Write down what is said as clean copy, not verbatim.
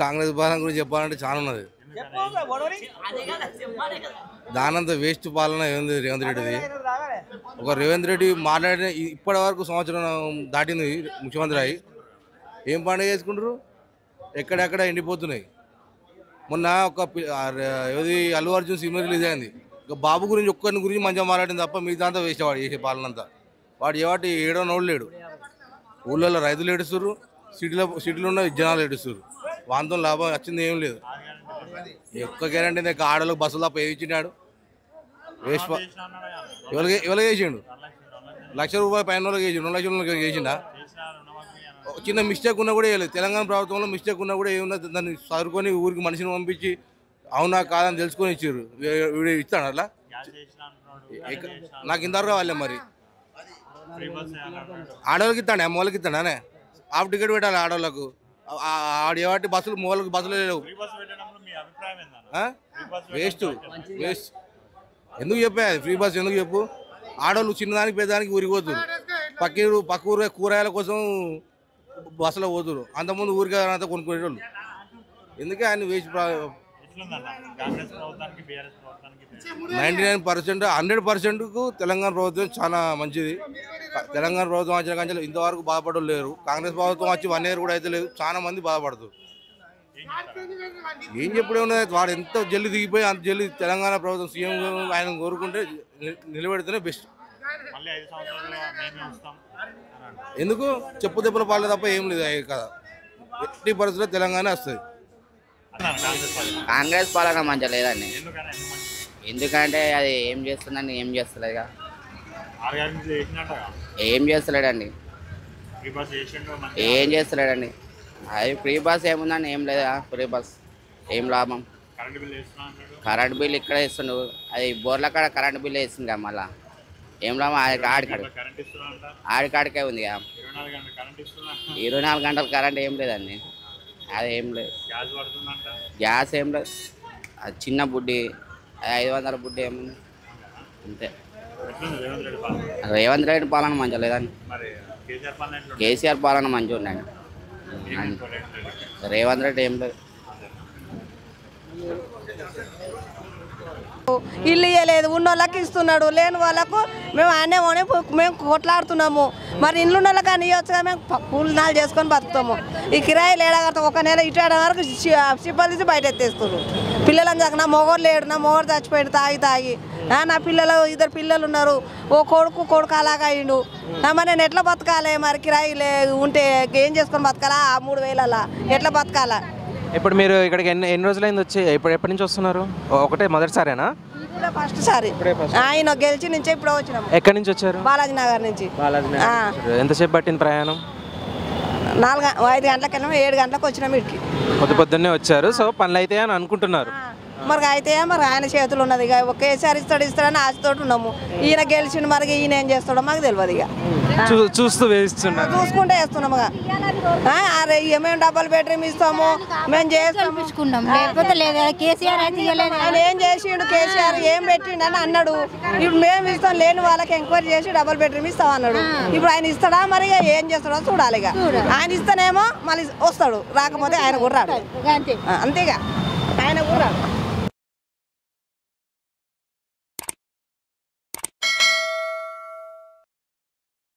కాంగ్రెస్ పాలన గురించి చెప్పాలంటే చాలా ఉన్నది. దానంత వేస్ట్ పాలన ఏముంది రేవంత్ రెడ్డిది. ఒక రేవంత్ రెడ్డి మాట్లాడిన ఇప్పటి వరకు సంవత్సరం దాటింది ముఖ్యమంత్రి అయ్యి. ఏం పండుగ చేసుకుంటారు? ఎక్కడెక్కడ ఎండిపోతున్నాయి. మొన్న ఒక ఏది అల్లు అర్జున్ సినిమా రిలీజ్ అయింది. ఇక బాబు గురించి ఒక్కరిని గురించి మంచిగా మాట్లాడింది తప్ప మిగతా వేస్ట్ వాడు చేసే పాలన అంతా. వాడు ఏవాటి ఏడో నోడు లేడు. ఊళ్ళో రైతులు ఏడుస్తున్నారు, సిటీలో ఉన్న జనాలు ఏడుస్తున్నారు. వాంతో లాభం వచ్చింది ఏం లేదు. ఒక్క గ్యారంటీ ఆడలకు బస్సులు తప్ప ఏమి ఇచ్చినాడు? వేస్ట్. ఎవరికి వేసిండు? ₹1,00,000 పైన వాళ్ళకి వేసిండు, 2 లక్షల వేసిండా? చిన్న మిస్టేక్ ఉన్నా కూడా వేయలేదు. తెలంగాణ ప్రభుత్వంలో మిస్టేక్ ఉన్నా కూడా ఏమున్నా దాన్ని చదువుకొని ఊరికి మనిషిని పంపించి అవునా కాదని తెలుసుకొని ఇచ్చారు. వీడియో ఇస్తాడు అట్లా. నాకు ఇంతవరకు రావాలి. మరి ఆడవాళ్ళకి ఇస్తాడు, అమ్మవాళ్ళకి ఇస్తాడానే? హాఫ్ టికెట్ పెట్టాలి ఆడవాళ్ళకు. ఆడేవాటి బస్సులు మూలకి బస్సులు లేవు. Waste waste. ఎందుకు చెప్పా ఫ్రీ బస్? ఎందుకు చెప్పు? ఆడవాళ్ళు చిన్నదానికి పెద్దదానికి ఊరికి పోతురు. పక్క ఊరు కూరగాయల కోసం బస్సులో పోతురు. అంతకుముందు ఊరికి అంతా కొనుక్కునేటోళ్ళు. ఎందుకే ఆయన వేస్ట్. 99% 100%కు తెలంగాణ ప్రభుత్వం చాలా మంచిది. తెలంగాణ ప్రభుత్వం వచ్చిన కానీ ఇంతవరకు బాధపడరు లేరు. కాంగ్రెస్ ప్రభుత్వం వచ్చి 1 year కూడా అయితే లేదు. చాలా మంది బాధపడుతారు. ఏం చెప్పుడే ఉన్నది? వాడు ఎంత జల్లి దిగిపోయి అంత జల్లి తెలంగాణ ప్రభుత్వం సీఎం ఆయన కోరుకుంటే నిలబెడితేనే బెస్ట్. ఎందుకు? చెప్పు దెబ్బల పాలే తప్ప ఏం లేదు కదా. ఎట్టి పరిస్థితుల్లో తెలంగాణ వస్తుంది. కాంగ్రెస్ పాలన మంచిగా లేదండి. ఎందుకంటే అది ఏం చేస్తుందండి? ఏం చేస్తలేదు. ఏం చేస్తలేడండి. ఏం చేస్తలేడండి. అది ఫ్రీ బస్ ఏముందండి? ఏం లేదా ఫ్రీ బస్. ఏం లాభం? కరెంట్ బిల్ ఇక్కడ ఇస్తుండు. అది బోర్ల కాడ కరెంట్ బిల్ వేస్తుంది కదా. మళ్ళీ ఏం లాభం? ఆడికాడికే ఉంది కదా. 24 గంటలు కరెంట్ ఏం లేదండి. అది ఏం లేదు. గ్యాస్ ఏం లేదు. అది చిన్న బుడ్డి, అది 500 బుడ్డి ఏముంది అంతే. రేవంత్ రెడ్డి పాలన మంచిగా లేదండి. కేసీఆర్ పాలన మంచిగా ఉండండి. రేవంత్ రెడ్డి ఏం లేదు. ఇల్లు ఇవ్వలేదు. ఉన్న వాళ్ళకి ఇస్తున్నాడు, లేని వాళ్ళకు మేము అనేమోనే మేము కొట్లాడుతున్నాము. మరి ఇల్లు ఉన్న వాళ్ళకి అని ఇవ్వచ్చు కదా. మేము కూలినాలు చేసుకొని బతుకుతాము. ఈ కిరాయిలు ఏడాగడతాం. ఒక నెల ఇటు వరకు సిబ్బలు తీసి బయట ఎత్తేస్తారు. పిల్లలని చక్క నా మొగోడు లేడు, నా మొగోడు చచ్చిపోయాడు తాగి. నా పిల్లలు 2 పిల్లలు ఉన్నారు. ఓ కొడుకు అలాగా అయ్యిండు. మరి నేను ఎట్లా బతకాలి? మరి కిరాయి ఉంటే ఏం చేసుకొని బతకాలా? 3,000 ఎట్లా బతకాలా? ఇప్పుడు మీరు ఇక్కడికి ఎన్ని రోజులైంది వచ్చి? ఎప్పటి నుంచి వస్తున్నారు? ఒకటే మొదటిసారేనా? ఫస్ట్ సారి. ఆయన గెలిచి నుంచే ఇప్పుడు వచ్చినాం. ఎక్కడి నుంచి వచ్చారు? బాలాజీ నగర్ నుంచి. ఎంతసేపు పట్టింది ప్రయాణం? 5 గంటలకు వెళ్ళాము, 7 గంటలకు వచ్చినాం ఇక్కడికి. పొద్దున్నే వచ్చారు. సో పనులు అయితే అని అనుకుంటున్నారు. మరి అయితే మరి ఆయన చేతులు ఉన్నది. ఇక కేసీఆర్ ఇస్తాడని ఆశతోటి ఉన్నాము. ఈయన గెలిచిండు, మరి ఈయన ఏం చేస్తాడో మాకు తెలియదు. ఇక చూస్తూ వేస్తున్నాం, చూసుకుంటే వేస్తున్నాము. అరే మేము డబుల్ బెడ్రూమ్ ఇస్తాము, మేము చేస్తాము. ఆయన ఏం చేసిండు? కేసీఆర్ ఏం పెట్టిండు అని అన్నాడు. ఇప్పుడు మేము ఇస్తాం, లేని వాళ్ళకి ఎంక్వైరీ చేసి డబుల్ బెడ్రూమ్ ఇస్తాం అన్నాడు. ఇప్పుడు ఆయన ఇస్తాడా? మరి ఏం చేస్తాడో చూడాలి. ఇక ఆయన ఇస్తేనేమో మళ్ళీ వస్తాడు, రాకపోతే ఆయన కూడా రాడు. అంతేగా, ఆయన కూడా రాడు.